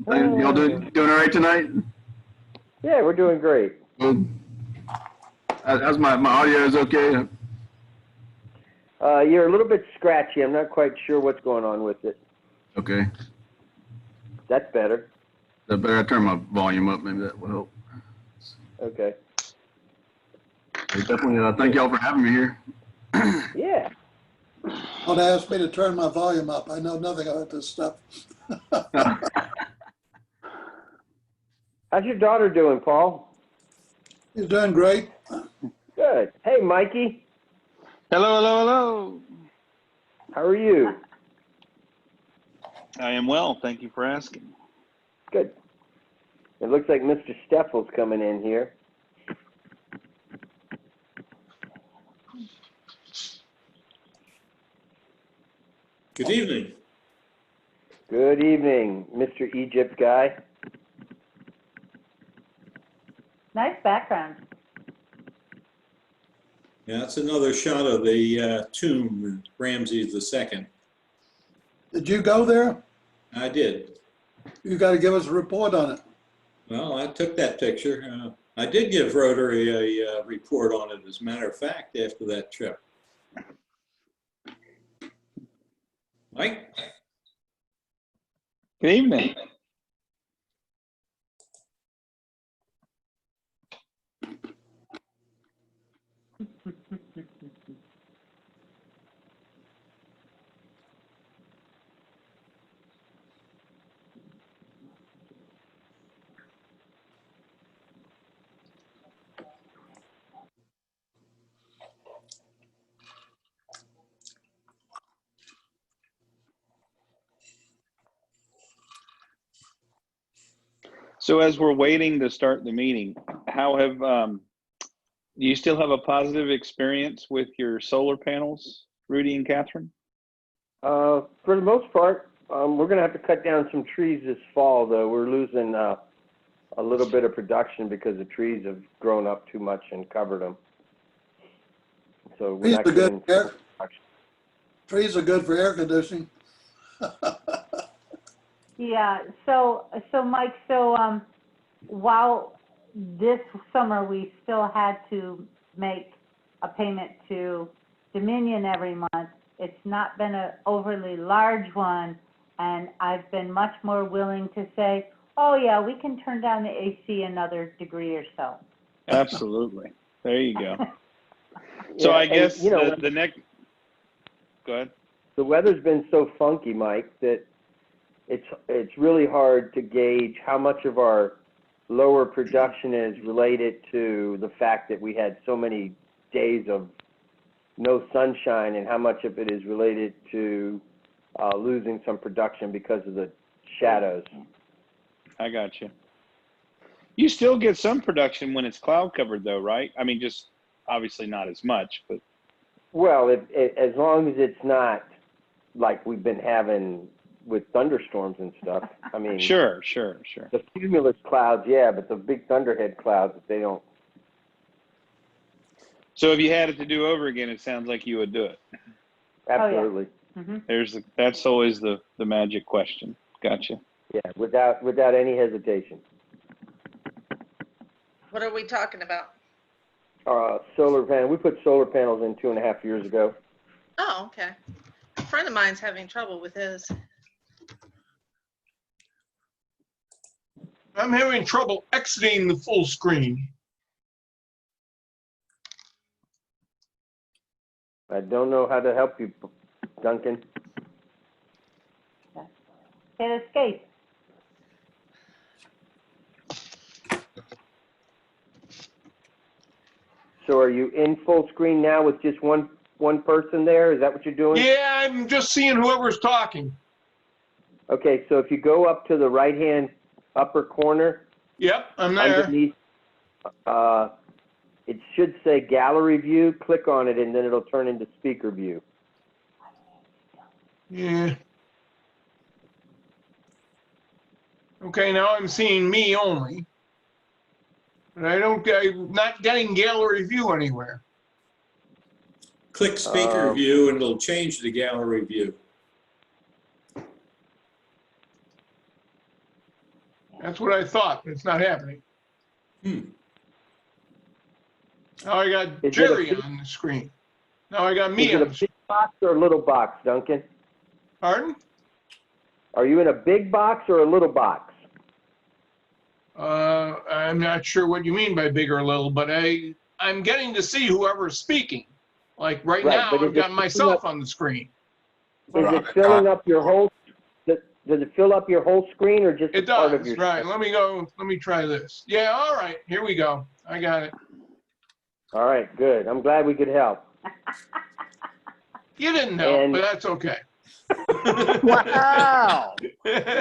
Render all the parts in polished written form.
Y'all doing all right tonight? Yeah, we're doing great. Well, how's my audio is okay? You're a little bit scratchy. I'm not quite sure what's going on with it. Okay. That's better. I better turn my volume up. Maybe that will help. Okay. Definitely. Thank y'all for having me here. Yeah. Don't ask me to turn my volume up. I know nothing about this stuff. How's your daughter doing, Paul? He's doing great. Good. Hey, Mikey. Hello, hello, hello. How are you? I am well. Thank you for asking. Good. It looks like Mr. Steffel's coming in here. Good evening. Good evening, Mr. Egypt guy. Nice background. Yeah, that's another shot of the tomb, Ramses II. Did you go there? I did. You got to give us a report on it. Well, I took that picture. I did give Rotary a report on it, as a matter of fact, after that trip. Mike? Good evening. So as we're waiting to start the meeting, how have, do you still have a positive experience with your solar panels, Rudy and Catherine? For the most part, we're going to have to cut down some trees this fall, though. We're losing a little bit of production because the trees have grown up too much and covered them. So we're not getting production. Trees are good for air conditioning. Yeah, so Mike, while this summer we still had to make a payment to Dominion every month, it's not been an overly large one, and I've been much more willing to say, oh yeah, we can turn down the AC another degree or so. Absolutely. There you go. So Yeah, I guess and, you know, the next, go ahead. the weather's been so funky, Mike, that it's really hard to gauge how much of our lower production is related to the fact that we had so many days of no sunshine and how much of it is related to losing some production because of the shadows. I got you. You still get some production when it's cloud covered though, right? I mean, just obviously not as much, but. Well, as long as it's not like we've been having with thunderstorms and stuff. I mean, Sure. the cumulus clouds, yeah, but the big thunderhead clouds, they don't. So if you had it to do over again, it sounds like you would do it. Absolutely. Oh, yeah. Mm-hmm. That's always the magic question. Gotcha. Yeah, without any hesitation. What are we talking about? Solar panel. We put solar panels in 2.5 years ago. Oh, okay. A friend of mine's having trouble with his. I'm having trouble exiting the full screen. I don't know how to help you, Duncan. Hit escape. So are you in full screen now with just one person there? Is that what you're doing? Yeah, I'm just seeing whoever's talking. Okay, so if you go up to the right-hand upper corner, Yep, I'm there. underneath, it should say gallery view. Click on it, and then it'll turn into speaker view. Yeah. Okay, now I'm seeing me only. But I'm not getting gallery view anywhere. Click speaker view and it'll change the gallery view. That's what I thought, but it's not happening. Hmm. Now I got Is it a Jerry big- on the screen. Now I got Is me it on a the screen. big box or a little box, Duncan? Pardon? Are you in a big box or a little box? I'm not sure what you mean by big or little, but I'm getting to see whoever's speaking. Like right Right, now, but I've is got it- myself on the screen. Is it filling up your whole, does it fill up your whole screen or just a It part of does, your? right. Let me try this. Yeah, all right, here we go. I got it. All right, good. I'm glad we could help. You didn't know, And- but that's okay. Wow.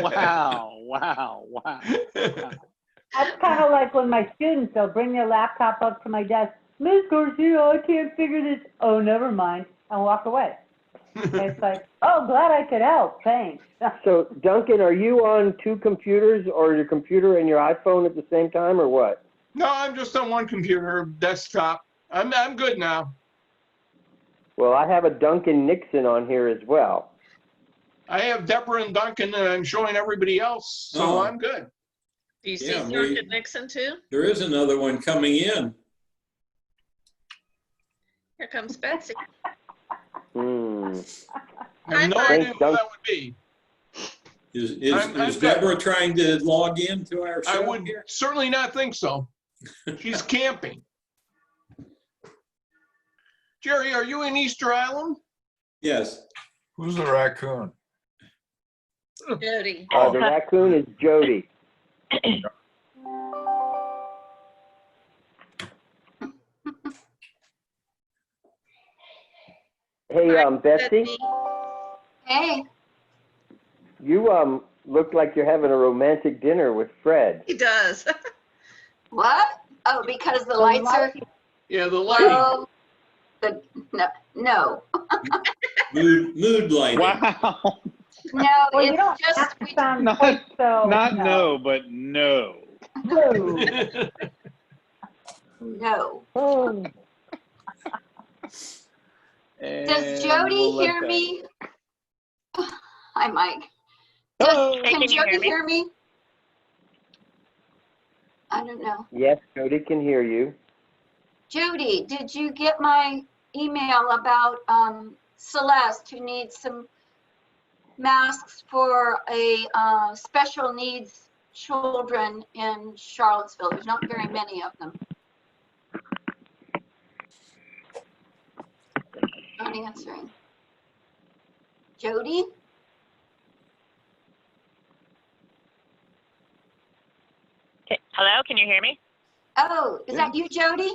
Wow, wow, wow. That's kind of like when my students, they'll bring their laptop up to my desk. Ms. Garcia, I can't figure this. Oh, never mind, and walk away. And it's like, oh, glad I could help, thanks. So Duncan, are you on two computers or your computer and your iPhone at the same time or what? No, I'm just on one computer, desktop. I'm good now. Well, I have a Duncan Nixon on here as well. I have Deborah and Duncan, and I'm showing everybody else, so Oh. I'm good. Do you see Yeah, Duncan Nixon too? There is another one coming in. Here comes Betsy. Hmm. I have no High idea five. who that would be. I'm Is good. Deborah trying to log into our I show would here? certainly not think so. She's camping. Jerry, are you in Easter Island? Yes. Who's the raccoon? Jody. The raccoon is Jody. Hey, Hi, Betsy, Hey, you look like you're having a romantic dinner with Fred. He does. what? Oh, because the lights are Yeah, the lighting. low. No, Mood lighting. Wow. no, Well, you it's don't just, have to sound Not- quite so. Not no, but no. No. no. Oh. Does And Jody we'll let hear that- me? Hi, Mike. Hello. Can Jody hear me? I don't know. Yes, Jody can hear you. Jody, did you get my email about Celeste, who needs some masks for a special needs children in Charlottesville? There's not very many of them. Not answering. Jody? Okay. Hello, can you hear me? Oh, is that you, Jody?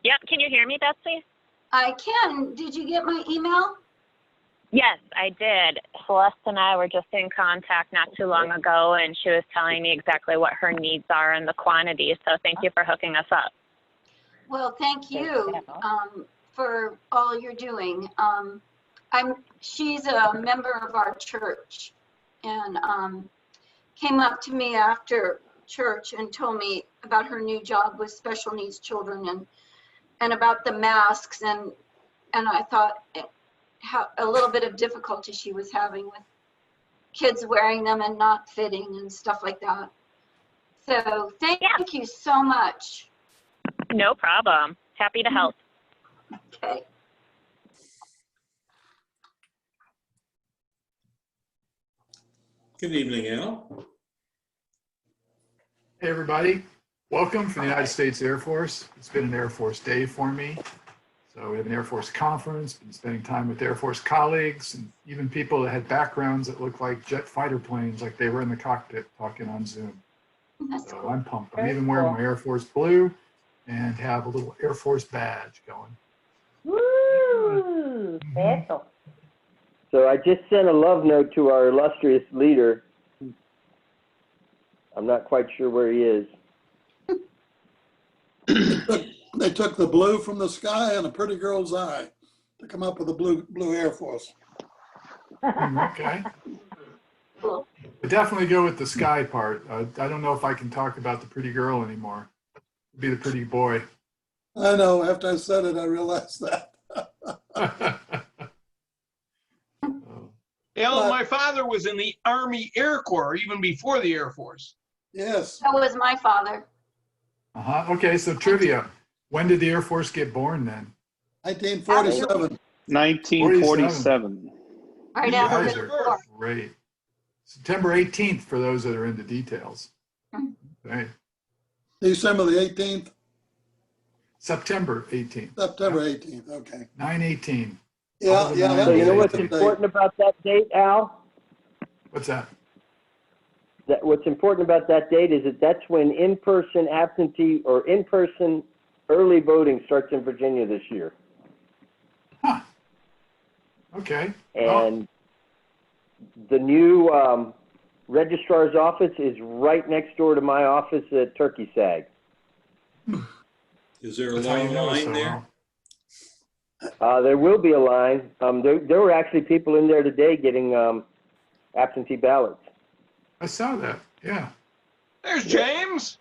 Yep, can you hear me, Betsy? I can. Did you get my email? Yes, I did. Celeste and I were just in contact not too long ago, and she was telling me exactly what her needs are and the quantity, so thank you for hooking us up. Well, thank you for all you're doing. She's a member of our church and came up to me after church and told me about her new job with special needs children and about the masks and I thought how a little bit of difficulty she was having with kids wearing them and not fitting and stuff like that. So thank you so much. No problem. Happy to help. Okay. Good evening, Al. Hey, everybody. Welcome from the United States Air Force. It's been an Air Force day for me. So we have an Air Force conference, been spending time with Air Force colleagues and even people that had backgrounds that looked like jet fighter planes, like they were in the cockpit talking on Zoom. That's So cool. I'm pumped. I'm even wearing my Air Force blue and have a little Air Force badge going. Woo! Eso. So I just sent a love note to our illustrious leader. I'm not quite sure where he is. They took the blue from the sky and a pretty girl's eye to come up with a blue Air Force. Okay. Cool. But definitely go with the sky part. I don't know if I can talk about the pretty girl anymore. It'd be the pretty boy. I know, after I said it, I realized that. Alan, my father was in the Army Air Corps even before the Air Force. Yes. So was my father. Okay, so trivia. When did the Air Force get born then? 1947. 1947. Right You after guys the are war. great. September 18th for those that are into details. Okay. December the 18th, September 18th. September 18th. Okay. 9/18. Yeah, the yeah. nine So That you was know a what's good date. important about that date, Al? What's that? That what's important about that date is that that's when in-person absentee or in-person early voting starts in Virginia this year. Huh. Okay. Well, And the new registrar's office is right next door to my office at Turkey Sag. Is there a that's how you long know us line so there? well. There will be a line. There were actually people in there today getting absentee ballots. I saw that. Yeah. There's James.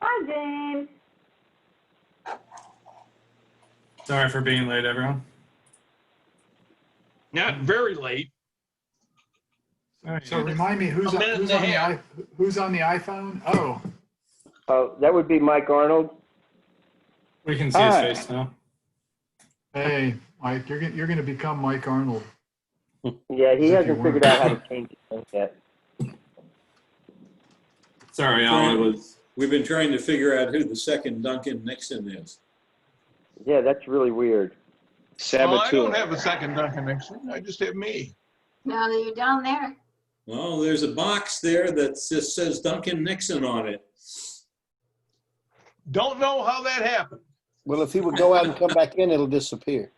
Hi, James. Sorry for being late, everyone. Not very late. So remind me, who's A minute and a half. on the iPhone? Oh, That would be Mike Arnold. We can see Hi. his face now. hey, Mike, you're going to become Mike Arnold. Yeah, he As if hasn't you figured weren't. out how to change it yet. Sorry, Al. It was. We've been trying to figure out who the second Duncan Nixon is. Yeah, that's really weird. Well, I don't Saboteur. have a second Duncan Nixon. I just have me. Now that you're down there. Well, there's a box there that just says Duncan Nixon on it. Don't know how that happened. Well, if he would go out and come back in, it'll disappear.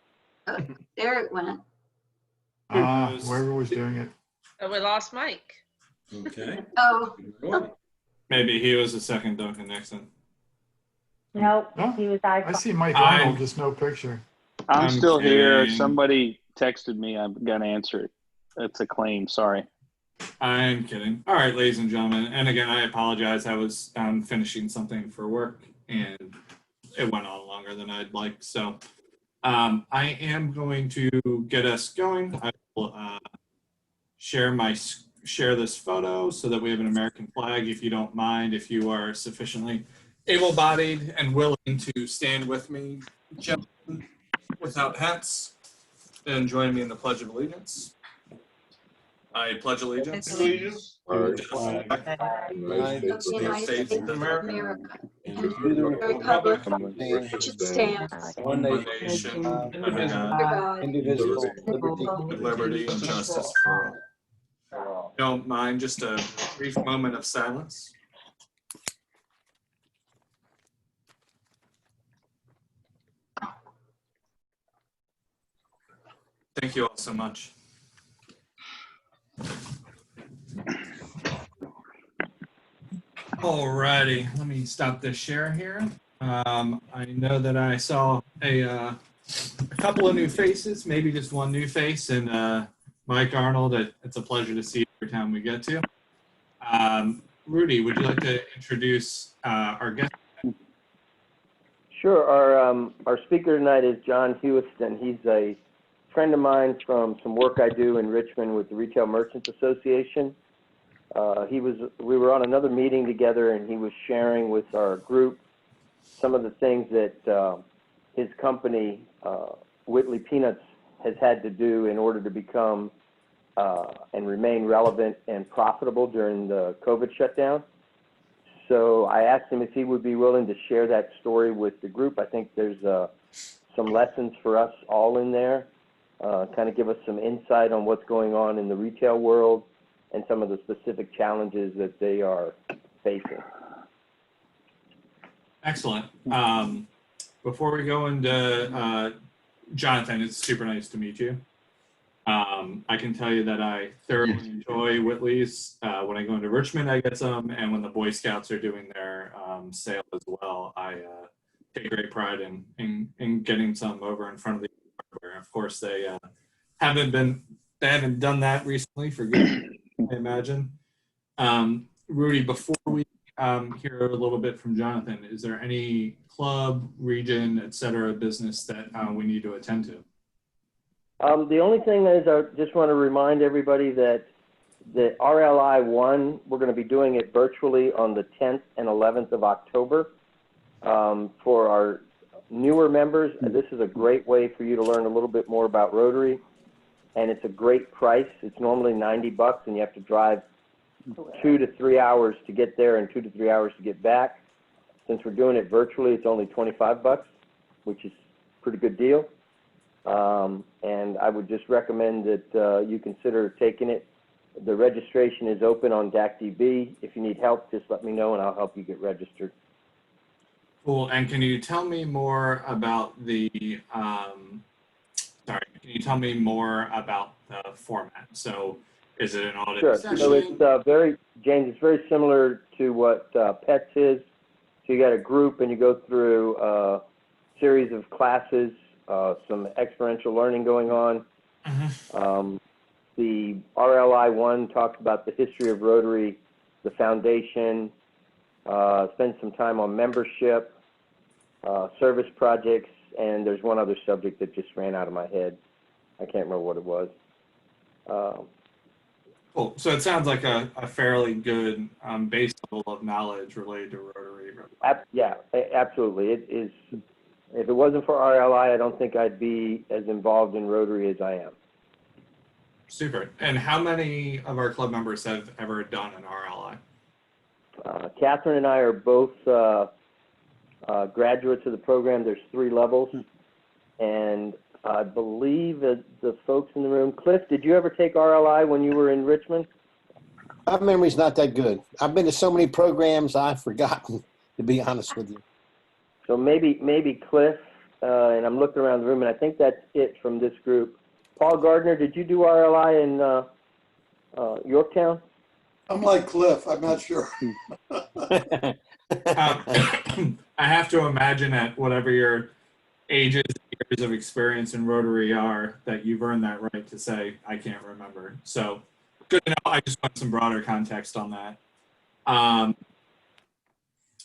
There it went. Whoever was doing it. Oh, we lost Mike. Okay. Oh, Maybe he was the second Duncan Nixon. Nope, No, he was I see Mike I'm- Arnold, just no picture. I'm I'm still here. kidding. Somebody texted me. I'm going to answer it. It's a claim. Sorry. I'm kidding. All right, ladies and gentlemen. And again, I apologize. I was finishing something for work and it went on longer than I'd like. So I am going to get us going. I will share this photo so that we have an American flag, if you don't mind, if you are sufficiently able-bodied and willing to stand with me, gentlemen, without hats, and join me in the Pledge of Allegiance. I pledge allegiance Allegiance. to the flag of the United States of America and to To the republic the which it stands, one one nation, nation, under under God, God, indivisible, liberty. with liberty and justice for all. Don't mind just a brief moment of silence. Thank you all so much. Alrighty, let me stop this share here. I know that I saw a couple of new faces, maybe just one new face, and Mike Arnold. It's a pleasure to see you every time we get to. Rudy, would you like to introduce our guest? Sure. Our speaker tonight is Jon Hewitson. He's a friend of mine from some work I do in Richmond with the Retail Merchants Association. We were on another meeting together, and he was sharing with our group some of the things that his company, Whitley Peanuts, has had to do in order to become and remain relevant and profitable during the COVID shutdown. So I asked him if he would be willing to share that story with the group. I think there's some lessons for us all in there, kind of give us some insight on what's going on in the retail world and some of the specific challenges that they are facing. Excellent. Before we go into Jonathan, it's super nice to meet you. I can tell you that I thoroughly enjoy Whitley's. When I go into Richmond, I get some, and when the Boy Scouts are doing their sale as well, I take great pride in getting some over in front of the hardware. Of course, they haven't done that recently for good, I imagine. Rudy, before we hear a little bit from Jonathan, is there any club, region, et cetera, business that we need to attend to? The only thing is I just want to remind everybody that The RLI 1, we're going to be doing it virtually on the 10th and 11th of October. For our newer members, this is a great way for you to learn a little bit more about Rotary, and it's a great price. It's normally $90, and you have to drive 2 to 3 hours to get there and 2 to 3 hours to get back. Since we're doing it virtually, it's only $25, which is a pretty good deal. And I would just recommend that you consider taking it. The registration is open on DACDB. If you need help, just let me know and I'll help you get registered. Cool. And can you tell me more about the, can you tell me more about the format? So is it an audit Sure. session? So it's James, it's very similar to what PETS is. So you got a group and you go through a series of classes, some experiential learning going on. The RLI 1 talks about the history of Rotary, the foundation, spend some time on membership, service projects, and there's one other subject that just ran out of my head. I can't remember what it was. Cool. So it sounds like a fairly good base level of knowledge related to Rotary. Yeah, absolutely. It is. If it wasn't for RLI, I don't think I'd be as involved in Rotary as I am. Super. And how many of our club members have ever done an RLI? Catherine and I are both graduates of the program. There's 3 levels. And I believe that the folks in the room, Cliff, did you ever take RLI when you were in Richmond? My memory's not that good. I've been to so many programs, I've forgotten, to be honest with you. So maybe Cliff, and I'm looking around the room, and I think that's it from this group. Paul Gardner, did you do RLI in Yorktown? I'm like Cliff, I'm not sure. I have to imagine at whatever your ages, years of experience in Rotary are, that you've earned that right to say, I can't remember. So good to know. I just want some broader context on that.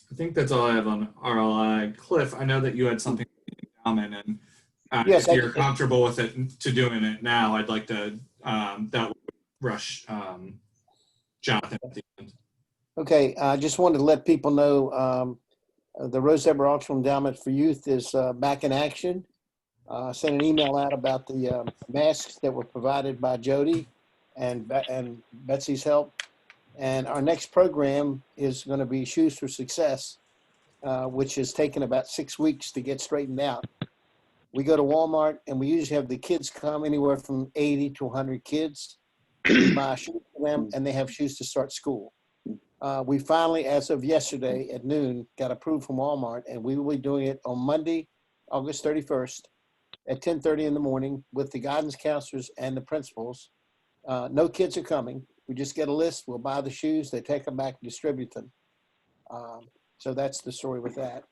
I think that's all I have on RLI. Cliff, I know that you had something in common, and Yes, if you're comfortable with it to doing it now, I'd like to that would rush Jonathan at the end. Okay, I just wanted to let people know the Rose Edward Archibald Endowment for Youth is back in action. Sent an email out about the masks that were provided by Jody and Betsy's help. And our next program is going to be Shoes for Success, which has taken about 6 weeks to get straightened out. We go to Walmart and we usually have the kids come, anywhere from 80 to 100 kids. We buy shoes for them and they have shoes to start school. We finally, as of yesterday at noon, got approved from Walmart, and we will be doing it on Monday, August 31st at 10:30 in the morning with the guidance counselors and the principals. No kids are coming. We just get a list. We'll buy the shoes. They take them back and distribute them. So that's the story with that.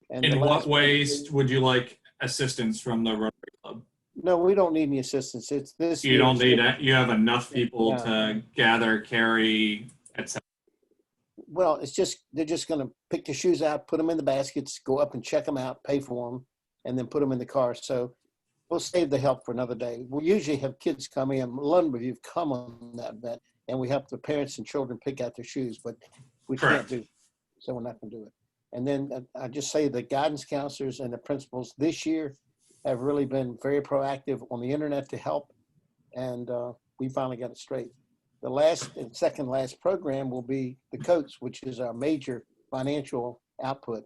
And in what ways would you like assistance from the Rotary Club? No, we don't need any assistance. It's this. You don't need it. You have enough people to gather, carry, etc. Well, it's just, they're just going to pick the shoes out, put them in the baskets, go up and check them out, pay for them, and then put them in the car. So we'll save the help for another day. We usually have kids come in. A number of you have come on that event, and we help the parents and children pick out their shoes, but we can't do it. So we're not going to do it. And then I just say the guidance counselors and the principals this year have really been very proactive on the internet to help, and we finally got it straight. The last and second last program will be the coats, which is our major financial output.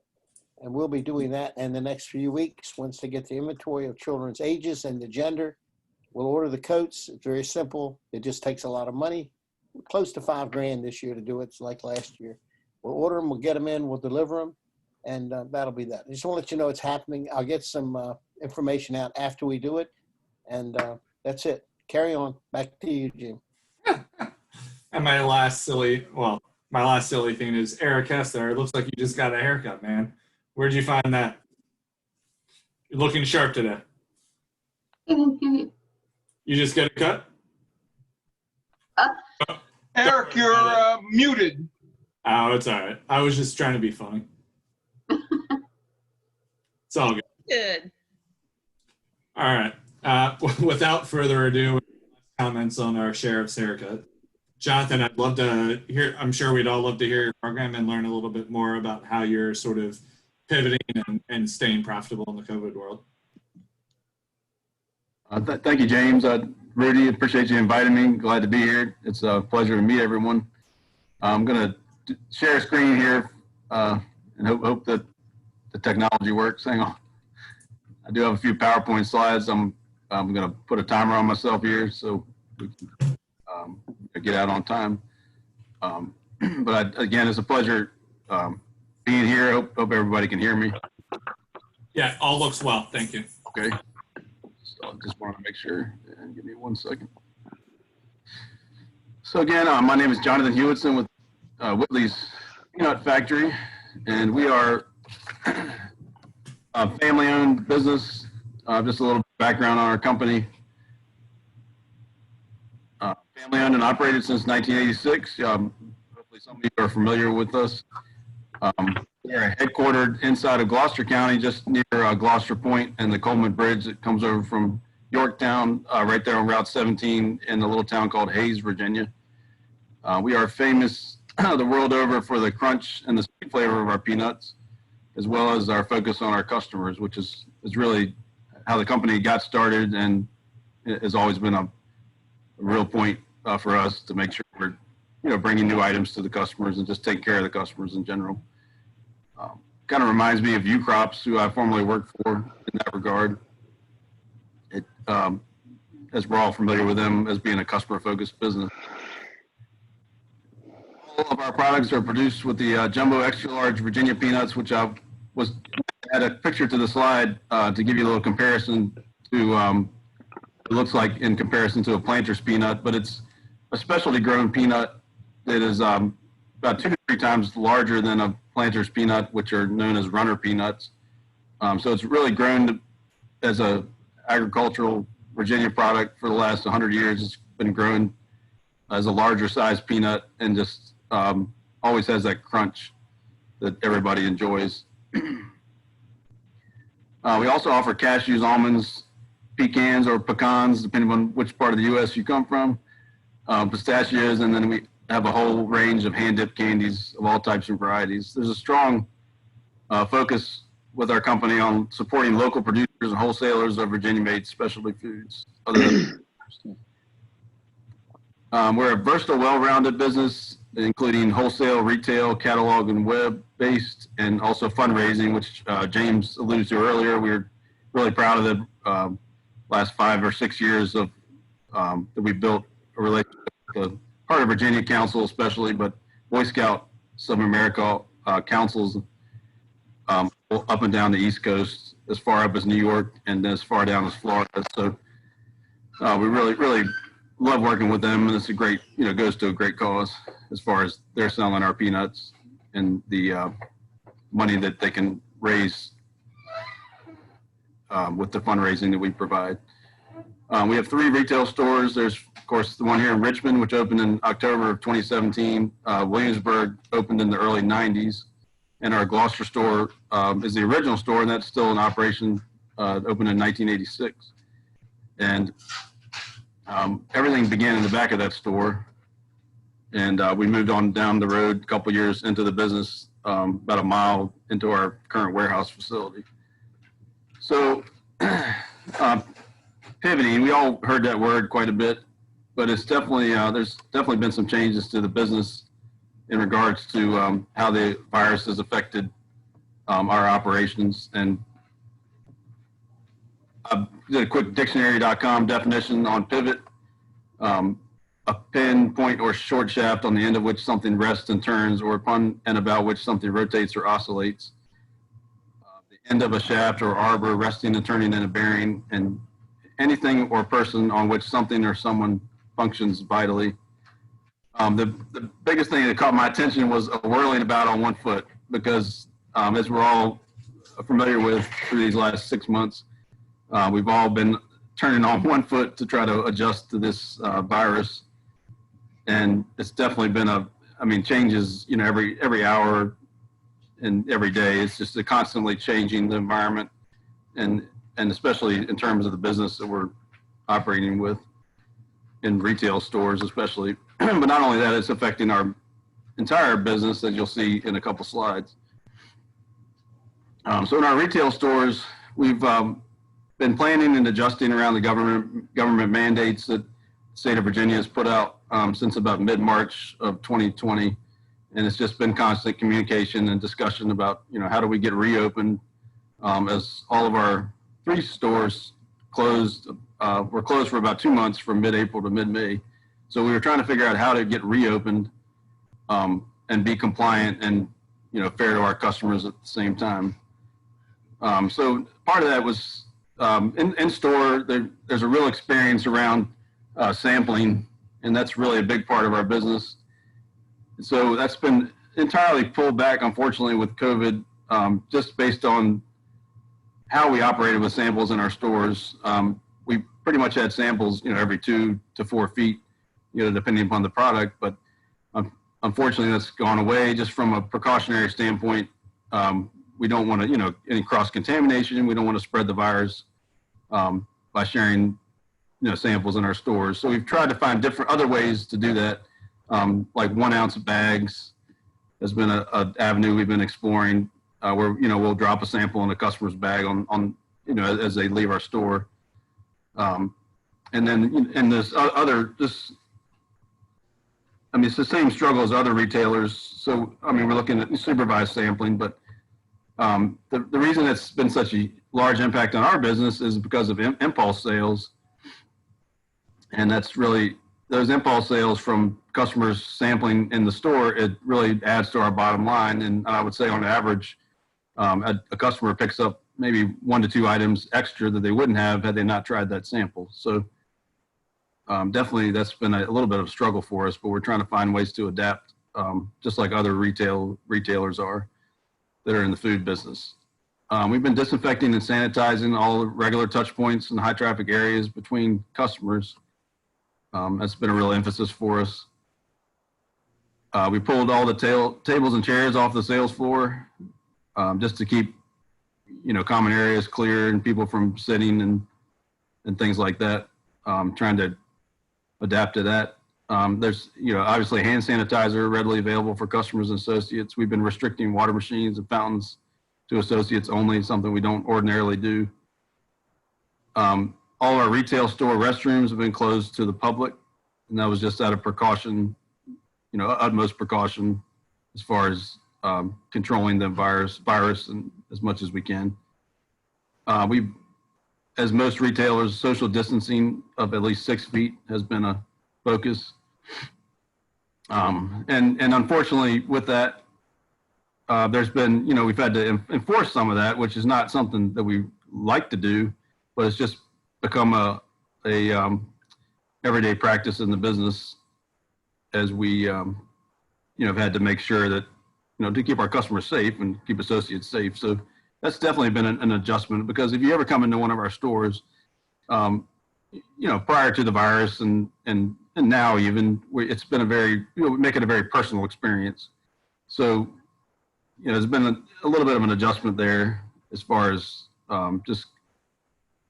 And we'll be doing that in the next few weeks. Once they get the inventory of children's ages and the gender, we'll order the coats. It's very simple. It just takes a lot of money, close to $5 grand this year to do it. It's like last year. We'll order them, we'll get them in, we'll deliver them, and that'll be that. I just want to let you know it's happening. I'll get some information out after we do it, and that's it. Carry on. Back to you, Jim. And my last silly thing is Eric Hester. It looks like you just got a haircut, man. Where'd you find that? You're looking sharp today. You just get a cut? Eric, you're muted. Oh, it's all right. I was just trying to be funny. It's all good. Good. All right. Without further ado, comments on our sheriff's haircut. Jonathan, I'd love to hear, I'm sure we'd all love to hear your program and learn a little bit more about how you're sort of pivoting and staying profitable in the COVID world. Thank you, James. Rudy, appreciate you inviting me. Glad to be here. It's a pleasure to meet everyone. I'm going to share a screen here and hope that the technology works. Hang on. I do have a few PowerPoint slides. I'm going to put a timer on myself here so we can get out on time. But again, it's a pleasure being here. Hope everybody can hear me. Yeah, all looks well. Thank you. Okay. So I just want to make sure, and give me 1 second. So again, my name is Jonathan Hewitson with Whitley's Peanut Factory, and we are a family-owned business. Just a little background on our company. Family-owned and operated since 1986. Hopefully some of you are familiar with us. We're headquartered inside of Gloucester County, just near Gloucester Point and the Coleman Bridge that comes over from Yorktown, right there on Route 17 in a little town called Hayes, Virginia. We are famous the world over for the crunch and the sweet flavor of our peanuts, as well as our focus on our customers, which is really how the company got started, and it has always been a real point for us to make sure we're bringing new items to the customers and just taking care of the customers in general. Kind of reminds me of U-Crops, who I formerly worked for in that regard. As we're all familiar with them as being a customer-focused business. All of our products are produced with the jumbo extra large Virginia peanuts, which I had a picture to the slide to give you a little comparison to it looks like in comparison to a planter's peanut, but it's a specialty grown peanut that is about 2 to 3 times larger than a planter's peanut, which are known as runner peanuts. So it's really grown as a agricultural Virginia product for the last 100 years. It's been grown as a larger size peanut and just always has that crunch that everybody enjoys. We also offer cashews, almonds, pecans or pecans, depending on which part of the U.S. you come from, pistachios, and then we have a whole range of hand-dipped candies of all types and varieties. There's a strong focus with our company on supporting local producers and wholesalers of Virginia-made specialty foods. We're a versatile, well-rounded business, including wholesale, retail, catalog, and web-based, and also fundraising, which James alluded to earlier. We're really proud of the last 5 or 6 years of that we built a relationship with the Heart of Virginia Council, especially, but Boy Scout Southern America councils up and down the East Coast, as far up as New York and as far down as Florida. So we really love working with them, and it's a great, goes to a great cause as far as they're selling our peanuts and the money that they can raise with the fundraising that we provide. We have 3 retail stores. There's, of course, the one here in Richmond, which opened in October of 2017. Williamsburg opened in the early 90s. And our Gloucester store is the original store, and that's still in operation, opened in 1986. And everything began in the back of that store. And we moved on down the road a couple years into the business, about a mile into our current warehouse facility. So pivoting, we all heard that word quite a bit, but it's definitely, there's definitely been some changes to the business in regards to how the virus has affected our operations. And I did a quick dictionary.com definition on pivot, a pin, point, or short shaft on the end of which something rests and turns, or upon and about which something rotates or oscillates. The end of a shaft or arbor resting and turning in a bearing, and anything or person on which something or someone functions vitally. The biggest thing that caught my attention was a whirling about on one foot, because as we're all familiar with through these last 6 months, we've all been turning on one foot to try to adjust to this virus. And it's definitely been changes, every hour and every day. It's just constantly changing the environment, and especially in terms of the business that we're operating with in retail stores, especially. but not only that, it's affecting our entire business, as you'll see in a couple slides. So in our retail stores, we've been planning and adjusting around the government mandates that the state of Virginia has put out since about mid-March of 2020. And it's just been constant communication and discussion about, how do we get reopened, as all of our 3 stores closed, were closed for about 2 months from mid-April to mid-May. So we were trying to figure out how to get reopened and be compliant and, fair to our customers at the same time. So part of that was in store, there's a real experience around sampling, and that's really a big part of our business. So that's been entirely pulled back, unfortunately, with COVID, just based on how we operated with samples in our stores. We pretty much had samples, every 2 to 4 feet, depending upon the product. But unfortunately, that's gone away just from a precautionary standpoint. We don't want to, any cross-contamination. We don't want to spread the virus by sharing, samples in our stores. So we've tried to find different other ways to do that, like 1 ounce bags has been an avenue we've been exploring, where we'll drop a sample in a customer's bag on as they leave our store, and then and there's other it's the same struggle as other retailers. So we're looking at supervised sampling, but the reason it's been such a large impact on our business is because of impulse sales. And that's really, those impulse sales from customers sampling in the store, it really adds to our bottom line. And I would say on average, a customer picks up maybe 1 to 2 items extra that they wouldn't have had they not tried that sample. So definitely that's been a little bit of a struggle for us, but we're trying to find ways to adapt, just like other retailers are that are in the food business. We've been disinfecting and sanitizing all the regular touch points and high traffic areas between customers. That's been a real emphasis for us. We pulled all the tables and chairs off the sales floor, just to keep, common areas clear and people from sitting and things like that. Trying to adapt to that. There's, obviously hand sanitizer readily available for customers and associates. We've been restricting water machines and fountains to associates only, something we don't ordinarily do. All our retail store restrooms have been closed to the public, and that was just out of precaution, utmost precaution as far as controlling the virus and as much as we can. As most retailers, social distancing of at least 6 feet has been a focus. And unfortunately with that, there's been, we've had to enforce some of that, which is not something that we like to do, but it's just become a everyday practice in the business as we, have had to make sure that, to keep our customers safe and keep associates safe. So that's definitely been an adjustment, because if you ever come into one of our stores, prior to the virus and now even, it's been a very, we make it a very personal experience. So, there's been a little bit of an adjustment there as far as just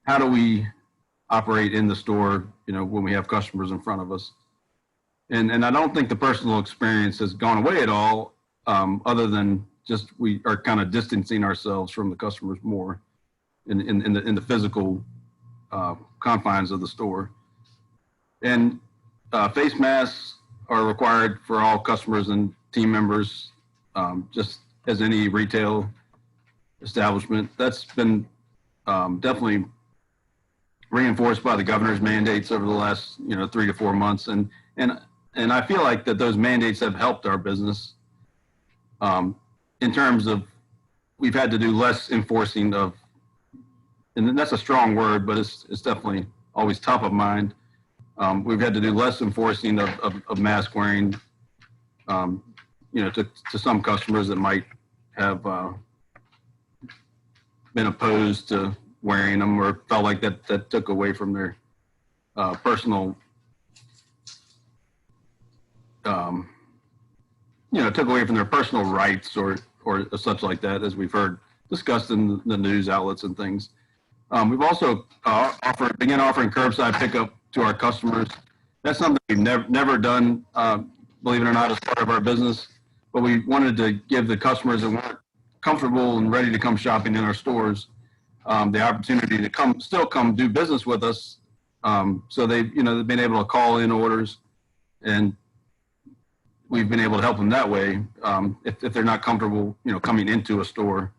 how do we operate in the store, when we have customers in front of us. And I don't think the personal experience has gone away at all, other than just we are kind of distancing ourselves from the customers more in the physical confines of the store. And face masks are required for all customers and team members, just as any retail establishment. That's been definitely reinforced by the governor's mandates over the last 3 to 4 months, and I feel like that those mandates have helped our business in terms of we've had to do less enforcing of, and that's a strong word, but it's definitely always top of mind. We've had to do less enforcing of mask wearing, to some customers that might have been opposed to wearing them or felt like that took away from their personal, took away from their personal rights or such like that, as we've heard discussed in the news outlets and things. We've also began offering curbside pickup to our customers. That's something we've never done, believe it or not, as part of our business. But we wanted to give the customers that weren't comfortable and ready to come shopping in our stores the opportunity to still come do business with us. So they've been able to call in orders, and we've been able to help them that way if they're not comfortable, coming into a store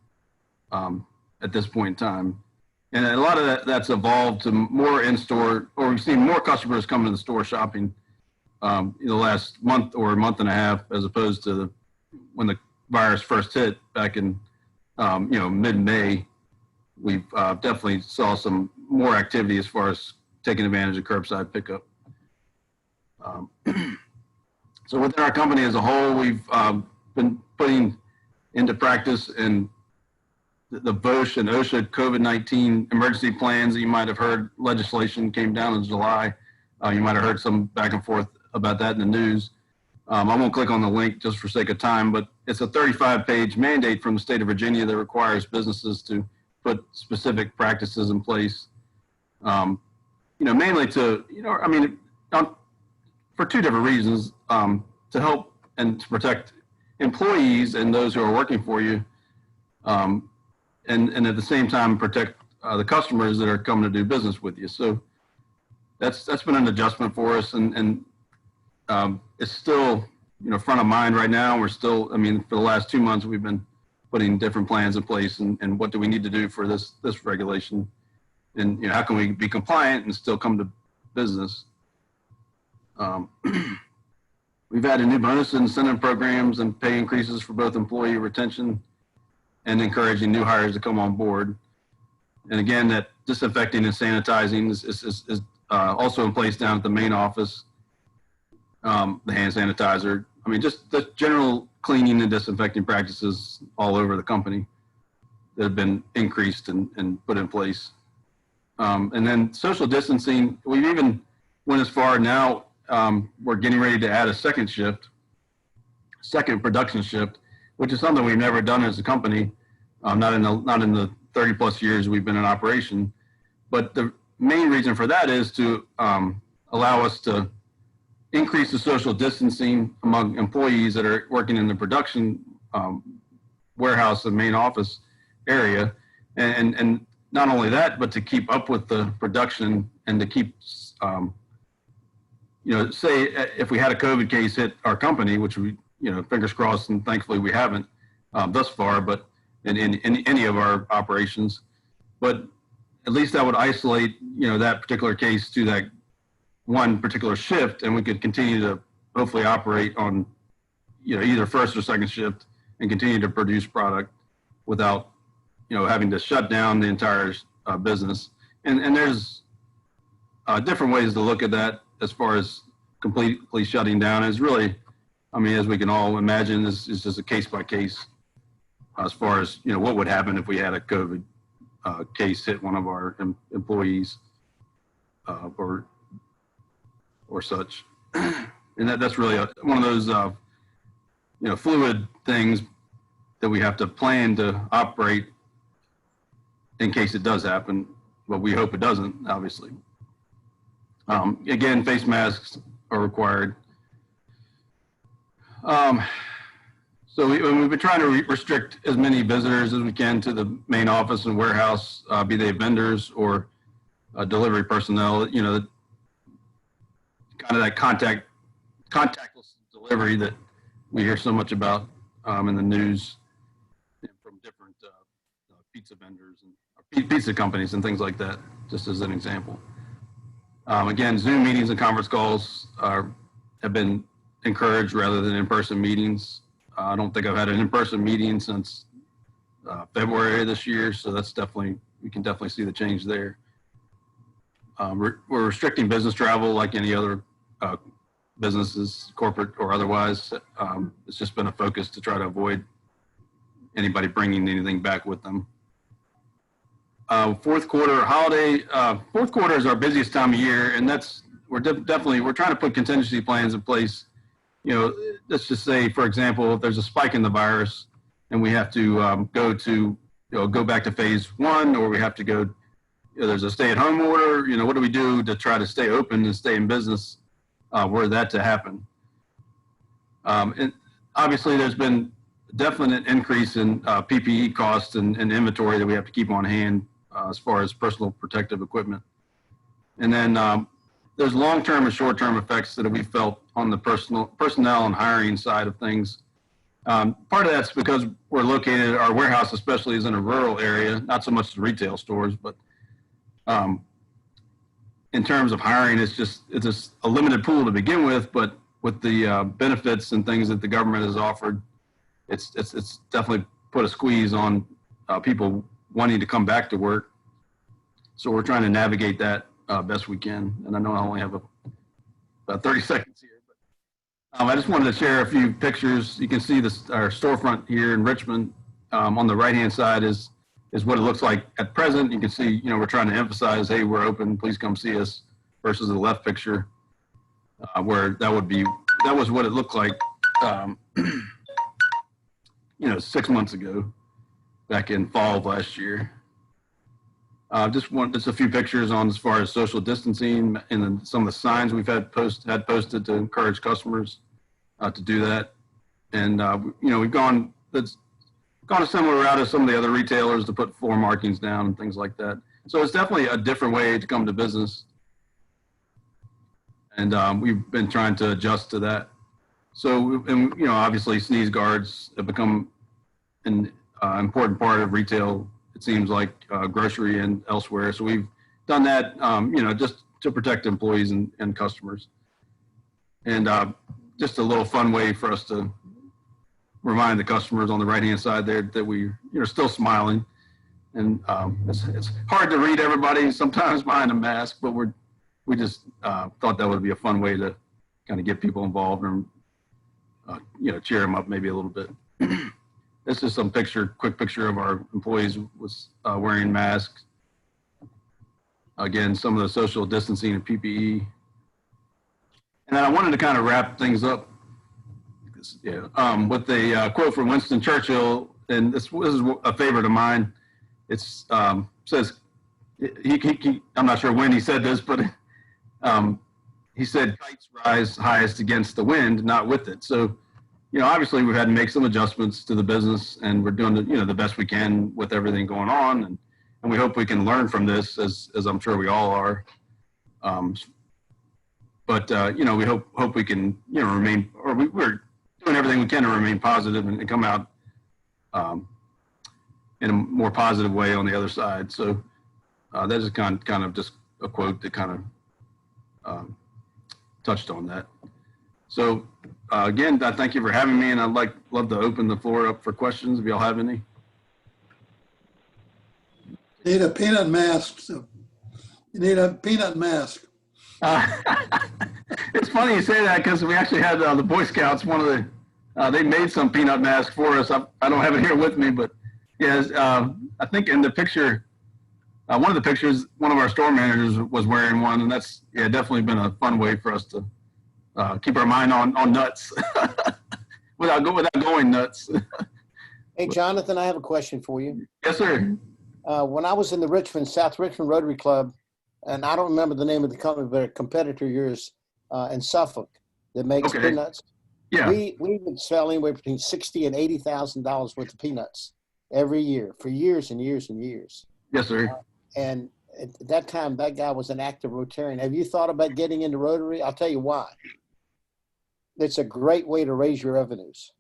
at this point in time. And a lot of that's evolved to more in-store, or we've seen more customers come to the store shopping in the last month or month and a half, as opposed to when the virus first hit back in mid-May. We've definitely saw some more activity as far as taking advantage of curbside pickup. So within our company as a whole, we've been putting into practice and the BOSH and OSHA COVID-19 emergency plans that you might have heard. Legislation came down in July. You might have heard some back and forth about that in the news. I won't click on the link just for sake of time, but it's a 35-page mandate from the state of Virginia that requires businesses to put specific practices in place. Mainly to, for two different reasons, to help and to protect employees and those who are working for you, and at the same time protect the customers that are coming to do business with you. So that's been an adjustment for us, and it's still front of mind right now. We're still, for the last 2 months we've been putting different plans in place, and what do we need to do for this regulation, and how can we be compliant and still come to business. We've added new bonus and incentive programs and pay increases for both employee retention and encouraging new hires to come on board. And again, that disinfecting and sanitizing is also in place down at the main office. The hand sanitizer, just the general cleaning and disinfecting practices all over the company that have been increased and put in place. And then social distancing, we've even went as far now, we're getting ready to add a second production shift, which is something we've never done as a company, not in the 30 plus years we've been in operation. But the main reason for that is to allow us to increase the social distancing among employees that are working in the production warehouse and main office area. And not only that, but to keep up with the production and to keep, say if we had a COVID case hit our company, which we, fingers crossed, and thankfully we haven't thus far, but in any of our operations, but at least that would isolate, that particular case to that one particular shift, and we could continue to hopefully operate on, either first or second shift and continue to produce product without, having to shut down the entire business. And there's different ways to look at that as far as completely shutting down. Is really, as we can all imagine, this is just a case by case as far as, what would happen if we had a COVID case hit one of our employees or such. And that's really one of those, fluid things that we have to plan to operate in case it does happen, but we hope it doesn't, obviously. Again, face masks are required. So we've been trying to restrict as many visitors as we can to the main office and warehouse, be they vendors or delivery personnel, kind of that contactless delivery that we hear so much about in the news from different pizza vendors and pizza companies and things like that, just as an example. Again, Zoom meetings and conference calls have been encouraged rather than in-person meetings. I don't think I've had an in-person meeting since February of this year, so that's we can definitely see the change there. We're restricting business travel like any other businesses, corporate or otherwise. It's just been a focus to try to avoid anybody bringing anything back with them. Fourth quarter holiday. Fourth quarter is our busiest time of year, and we're trying to put contingency plans in place. Let's just say, for example, if there's a spike in the virus and we have to go back to phase 1, or we have to go, there's a stay-at-home order. What do we do to try to stay open and stay in business were that to happen. And obviously, there's been definite increase in PPE costs and inventory that we have to keep on hand as far as personal protective equipment. And then there's long-term and short-term effects that we felt on the personnel and hiring side of things. Part of that's because we're located, our warehouse especially is in a rural area, not so much the retail stores, but in terms of hiring, it's just a limited pool to begin with, but with the benefits and things that the government has offered, it's definitely put a squeeze on people wanting to come back to work. So we're trying to navigate that best we can. And I know I only have about 30 seconds here, but I just wanted to share a few pictures. You can see our storefront here in Richmond. On the right-hand side is what it looks like at present. You can see, we're trying to emphasize, hey, we're open, please come see us, versus the left picture, where that was what it looked like, 6 months ago, back in fall of last year. Just a few pictures on as far as social distancing and then some of the signs we've had posted to encourage customers to do that. And we've gone a similar route as some of the other retailers to put floor markings down and things like that. So it's definitely a different way to come to business. And we've been trying to adjust to that. So, and, obviously sneeze guards have become an important part of retail, it seems like, grocery and elsewhere. So we've done that, just to protect employees and customers. And just a little fun way for us to remind the customers on the right-hand side there that we're still smiling. And it's hard to read everybody sometimes behind a mask, but we just thought that would be a fun way to kind of get people involved and cheer them up maybe a little bit. This is some quick picture of our employees wearing masks. Again, some of the social distancing and PPE. And then I wanted to kind of wrap things up with a quote from Winston Churchill, and this is a favorite of mine. It says, I'm not sure when he said this, but he said, kites rise highest against the wind, not with it. So, obviously we've had to make some adjustments to the business, and we're doing the best we can with everything going on. And we hope we can learn from this, as I'm sure we all are. But we hope we can, remain, or we're doing everything we can to remain positive and come out in a more positive way on the other side. So that is kind of just a quote that kind of touched on that. So again, I thank you for having me, and I'd love to open the floor up for questions if y'all have any. Need a peanut mask. So you need a peanut mask. It's funny you say that, because we actually had the Boy Scouts, they made some peanut masks for us. I don't have it here with me, but yes, I think in the picture, one of the pictures, one of our store managers was wearing one, and that's definitely been a fun way for us to keep our mind on nuts without going nuts. Hey, Jonathan, I have a question for you. Yes, sir. When I was in the South Richmond Rotary Club, and I don't remember the name of the company, but a competitor of yours in Suffolk that makes peanuts. Yeah. We would sell anywhere between $60,000 and $80,000 worth of peanuts every year for years and years and years. Yes, sir. And at that time, that guy was an active Rotarian. Have you thought about getting into Rotary? I'll tell you why. It's a great way to raise your revenues.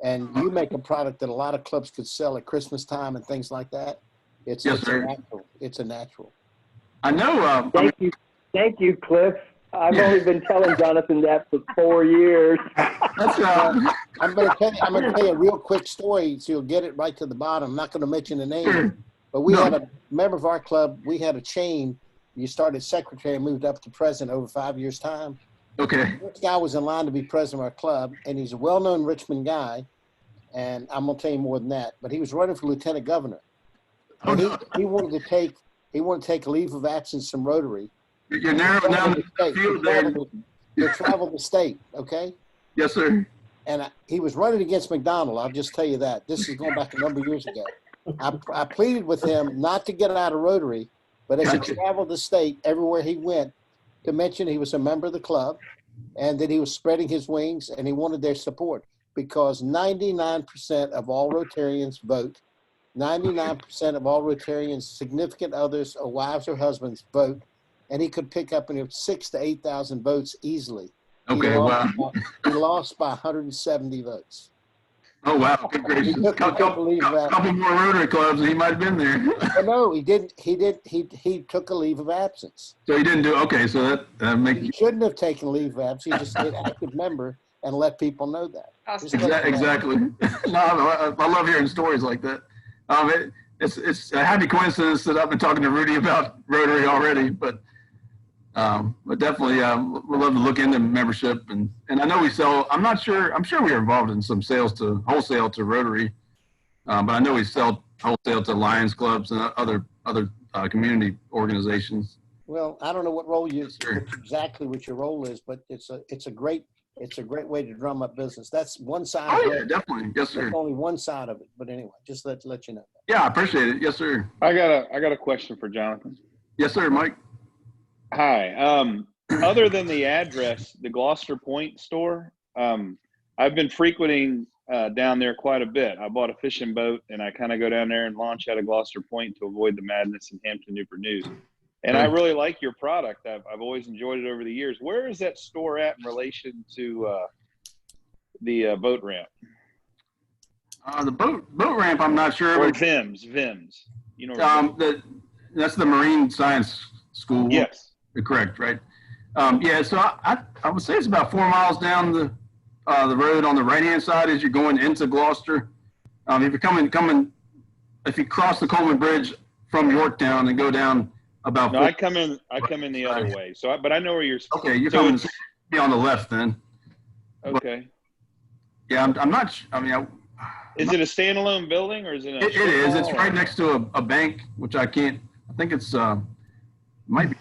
And you make a product that a lot of clubs could sell at Christmas time and things like that. It's a natural. I know. Thank you, Cliff. I've only been telling Jonathan that for 4 years. I'm going to tell you a real quick story so you'll get it right to the bottom. I'm not going to mention the name, but we had a member of our club. We had a chain. You started secretary and moved up to president over 5 years' time. Okay. This guy was in line to be president of our club, and he's a well-known Richmond guy. And I'm going to tell you more than that. But he was running for lieutenant governor. And he wanted to take a leave of absence from Rotary. You're narrowing down the field there. To travel the state, okay? Yes, sir. And he was running against McDonald. I'll just tell you that. This is going back a number of years ago. I pleaded with him not to get out of Rotary, but as he traveled the state, everywhere he went, to mention he was a member of the club, and that he was spreading his wings, and he wanted their support because 99% of all Rotarians vote. 99% of all Rotarians, significant others, or wives or husbands vote, and he could pick up 6,000 to 8,000 votes easily. Okay, wow. He lost by 170 votes. Oh, wow. Good gracious. He took a leave of absence. Couple more Rotary clubs and he might have been there. Well, no, he didn't. He took a leave of absence. So he didn't do, okay, so that makes. He shouldn't have taken leave of absence. He just stayed active member and let people know that. Just let them know. Exactly. No, I love hearing stories like that. It's a happy coincidence that I've been talking to Rudy about Rotary already, but definitely we'd love to look into membership, and I know we sell. I'm sure we are involved in some sales to wholesale to Rotary, but I know we sell wholesale to Lions clubs and other community organizations. Well, I don't know what role exactly what your role is, but it's a great way to drum up business. That's one side. Oh of yeah, it. Definitely, yes sir. That's only one side of it, but anyway, just let you know. Yeah, I appreciate it. Yes sir. I got a question for Jonathan. Yes sir, Mike. Hi. Other than the address, the Gloucester Point store, I've been frequenting down there quite a bit. I bought a fishing boat, and I kind of go down there and launch out of Gloucester Point to avoid the madness in Hampton Newport News. And I really like your product. I've always enjoyed it over the years. Where is that store at in relation to the boat ramp? The boat ramp, I'm not sure. Or VIMS. You know. That's the Marine Science School. Yes. Correct. Right. Yeah. So I would say it's about 4 miles down the road on the right hand side as you're going into Gloucester. If you're coming, if you cross the Coleman Bridge from Yorktown and go down about. No, I come in the other way. So, but I know where you're. Okay, you're coming to be on the left then. Okay. But, yeah, I'm not. I mean, is it a standalone building or is it? It is. It's right next to a bank, which I can't. I think it's might be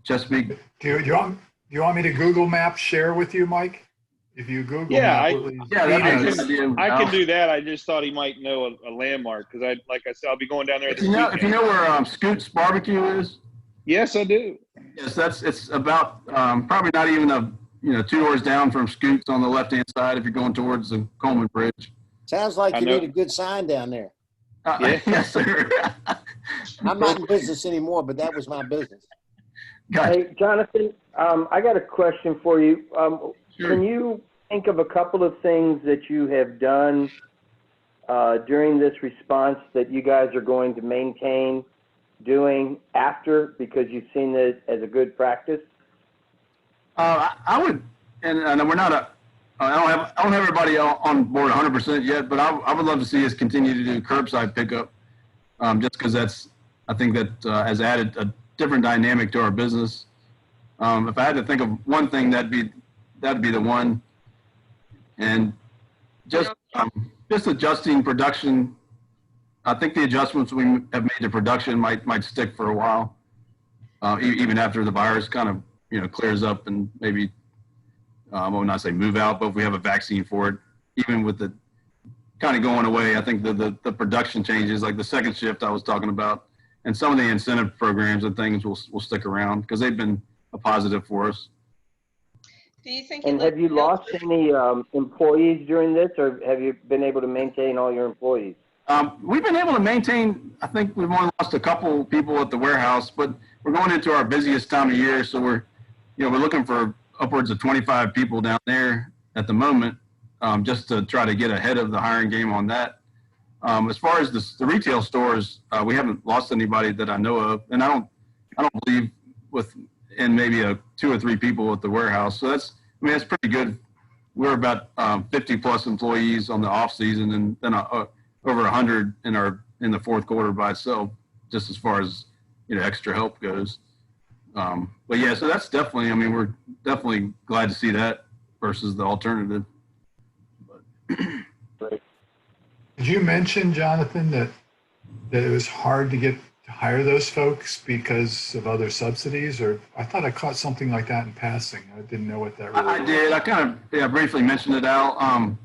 Chesapeake. Do you want me to Google Maps share with you, Mike? If you Google I can do that. I just thought he might know a landmark because like I said, I'll be going down there. If you know where Scoot's Barbecue is. Yes, I do. Yes, it's about probably not even 2 doors down from Scoot's on the left hand side if you're going towards the Coleman Bridge. Sounds like you need a good sign down there. Yeah. Yes, sir. I'm not in business anymore, but that was my business. Gotcha. Hey, Jonathan, I got a question for you. Sure. Can you think of a couple of things that you have done during this response that you guys are going to maintain doing after because you've seen it as a good practice? I would, and we're not I don't have everybody on board 100% yet, but I would love to see us continue to do curbside pickup, just because I think that has added a different dynamic to our business. If I had to think of one thing, that'd be the one, and just adjusting production. I think the adjustments we have made to production might stick for a while, even after the virus kind of clears up and maybe. I will not say move out, but if we have a vaccine for it, even with the kind of going away, I think the production changes, like the second shift I was talking about, and some of the incentive programs and things will stick around because they've been a positive for us. Do you think? And have you lost any employees during this, or have you been able to maintain all your employees? We've been able to maintain. I think we've only lost a couple people at the warehouse, but we're going into our busiest time of year, so we're looking for upwards of 25 people down there at the moment, just to try to get ahead of the hiring game on that. As far as the retail stores, we haven't lost anybody that I know of, and I don't believe and maybe 2 or 3 people at the warehouse. So that's pretty good. We're about 50 plus employees on the off season, and then over 100 in the fourth quarter by itself, just as far as extra help goes. But yeah, so that's definitely, we're definitely glad to see that versus the alternative. Right. Did you mention, Jonathan, that it was hard to hire those folks because of other subsidies? Or I thought I caught something like that in passing. I didn't know what that really was. I did. I kind of briefly mentioned it, Al.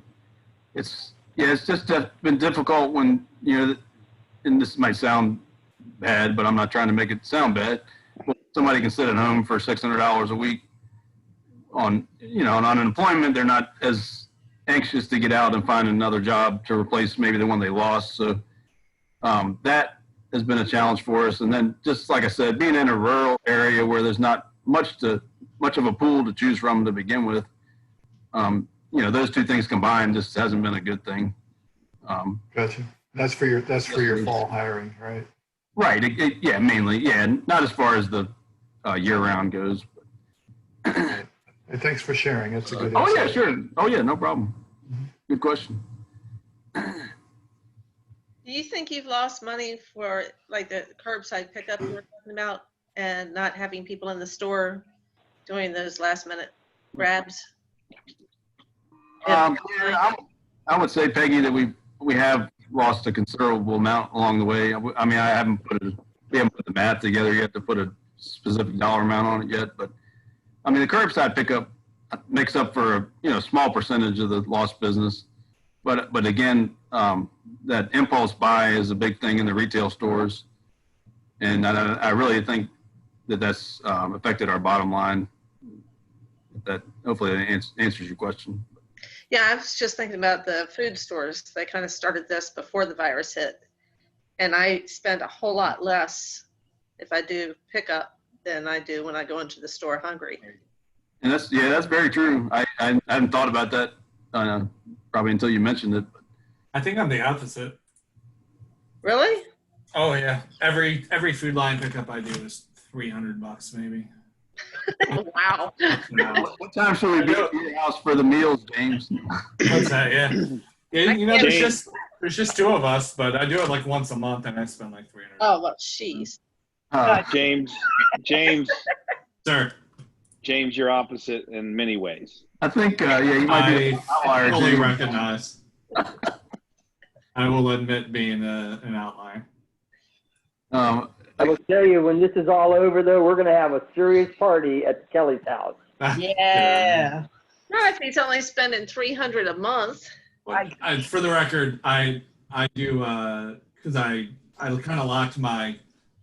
It's just been difficult when, and this might sound bad, but I'm not trying to make it sound bad. Somebody can sit at home for $600 a week on on unemployment, they're not as anxious to get out and find another job to replace maybe the one they lost. So that has been a challenge for us. And then just like I said, being in a rural area where there's not much of a pool to choose from to begin with, those two things combined just hasn't been a good thing. Gotcha. That's for your fall hiring, right? Right. Yeah, mainly. Yeah, not as far as the year-round goes. Hey, thanks for sharing. That's a good Oh insight. yeah, sure. Oh yeah, no problem. Good question. Do you think you've lost money for like the curbside pickup you were talking about and not having people in the store doing those last minute grabs? Yeah, I would say, Peggy, that we have lost a considerable amount along the way. I mean, we haven't put the math together yet to put a specific dollar amount on it yet, but I mean, the curbside pickup makes up for a small percentage of the lost business, but again, that impulse buy is a big thing in the retail stores, and I really think that's affected our bottom line. That hopefully that answers your question. Yeah, I was just thinking about the food stores. They kind of started this before the virus hit. And I spend a whole lot less if I do pickup than I do when I go into the store hungry. And that's very true. I hadn't thought about that probably until you mentioned it. I think I'm the opposite. Really? Oh yeah. Every food line pickup I do is $300 maybe. Wow. What time should we be at your house for the meals, James? What's that? Yeah. There's just two of us, but I do it like once a month, and I spend like $300. Oh, well, jeez. James, Sir. James, you're opposite in many ways. I think, you might be an outlier. I fully James. recognize. I will admit being an outlier. I will tell you, when this is all over, though, we're going to have a serious party at Kelly's house. Yeah. Not if he's only spending $300 a month. For the record, I do because I kind of locked my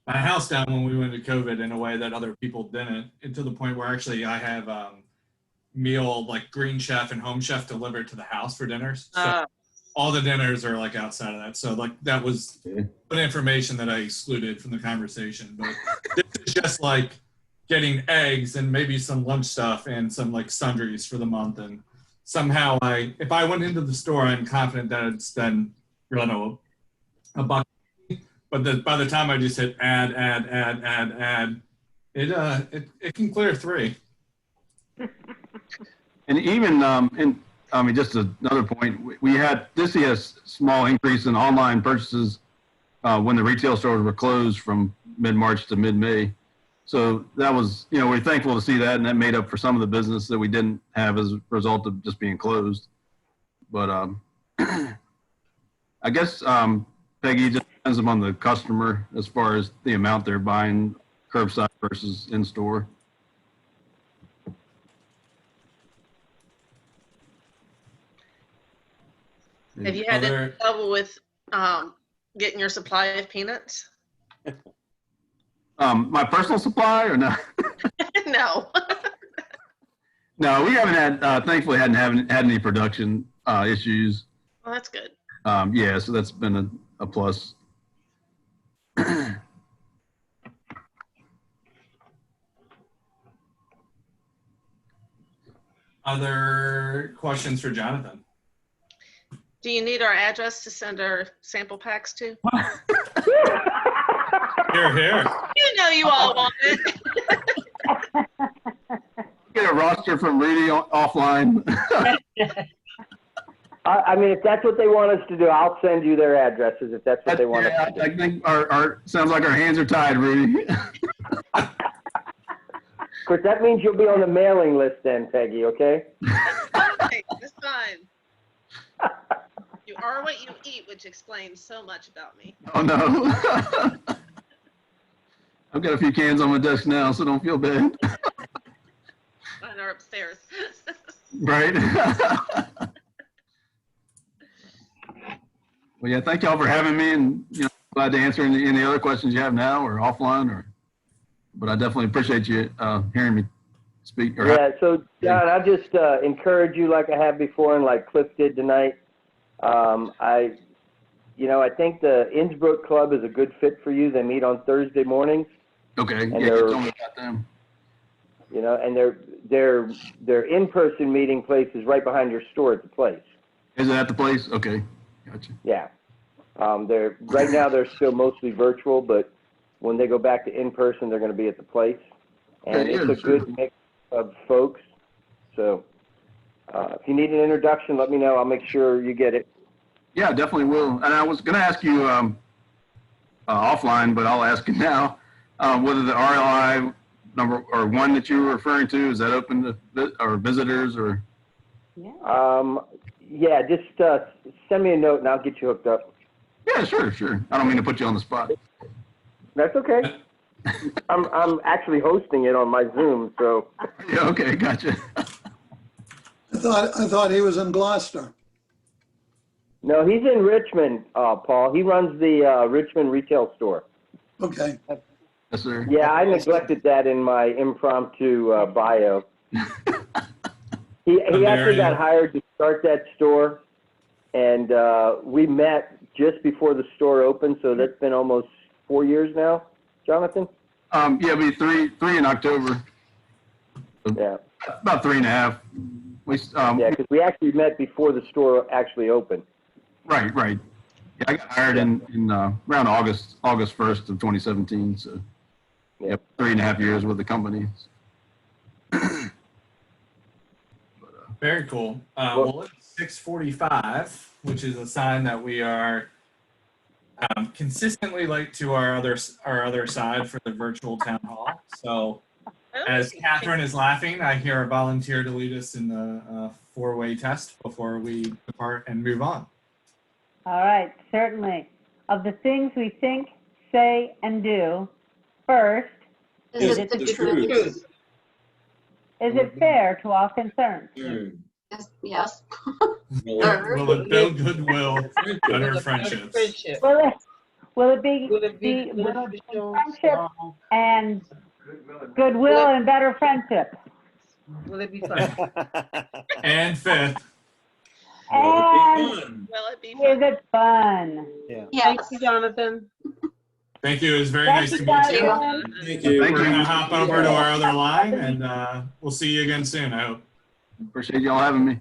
house down when we went to COVID in a way that other people didn't, and to the point where actually I have meal like Green Chef and Home Chef delivered to the house for dinners. So all the dinners are like outside of that. So like that was an information that I excluded from the conversation. But this is just like getting eggs and maybe some lunch stuff and some like sundries for the month. And somehow if I went into the store, I'm confident that I'd spend, a buck. But by the time I just hit add, it can clear $3. And even just another point, we had this year a small increase in online purchases when the retail stores were closed from mid-March to mid-May. So that was, we're thankful to see that, and that made up for some of the business that we didn't have as a result of just being closed. But I guess, Peggy, it just depends upon the customer as far as the amount they're buying curbside versus in-store. Have you had any trouble with getting your supply of peanuts? My personal supply or not? No. No, we haven't had, thankfully hadn't had any production issues. Well, that's good. Yeah, so that's been a plus. Other questions for Jonathan? Do you need our address to send our sample packs to? Here. You know you all want it. Get a roster from Rudy offline. I mean, if that's what they want us to do, I'll send you their addresses if that's what they want us to do. I think our sounds like our hands are tied, Rudy. Of course, that means you'll be on the mailing list then, Peggy, okay? It's fine. You are what you eat, which explains so much about me. Oh, no. I've got a few cans on my desk now, so don't feel bad. Mine are upstairs. Right? Well, yeah, thank y'all for having me, and glad to answer any other questions you have now or offline, but I definitely appreciate you hearing me. speak? Or Yeah, so John, I just encourage you like I have before and like Cliff did tonight. I think the Innsbruck Club is a good fit for you. They meet on Thursday mornings. Okay, And yeah, you told me about them. And their in-person meeting place is right behind your store at the place. Is it at the place? Okay, gotcha. Yeah. Right now they're still mostly virtual, but when they go back to in-person, they're going to be at the place. And Okay, it's yeah, a good mix of folks. So if you need an introduction, let me know. I'll make sure you get it. Yeah, definitely will. And I was going to ask you offline, but I'll ask you now, whether the RLI number or one that you were referring to, is that open to or visitors or? Yeah, just send me a note and I'll get you hooked up. Yeah, sure. I don't mean to put you on the spot. That's okay. I'm actually hosting it on my Zoom, so. Yeah, okay, gotcha. I thought he was in Gloucester. No, he's in Richmond, Paul. He runs the Richmond retail store. Okay. Yes, sir. Yeah, I neglected that in my impromptu bio. He actually got hired to start that store, and we met just before the store opened, so that's been almost 4 years now, Jonathan? Yeah, it'll be three in October. Yeah. About 3.5. Yeah, because we actually met before the store actually opened. Right. Yeah, I got hired in around August 1st of 2017. So, yeah, 3.5 years with the company. Very cool. Well, it's 6:45, which is a sign that we are consistently late to our other side for the virtual town hall. So, as Catherine is laughing, I hear a volunteer to lead us in the four-way test before we depart and move on. All right, certainly. Of the things we think, say, and do, first, Is it the truth? Is it fair to all concerned? Yes. Will it build goodwill, better friendships? Will it be friendship and goodwill and better friendship? Will it be fun? And fifth. And Will it be is fun? it fun? Yes. Thank you, Jonathan. Thank you. It was very nice to meet you. Thank you. We're going to hop over to our other line, and we'll see you again soon, I hope. Appreciate y'all having me.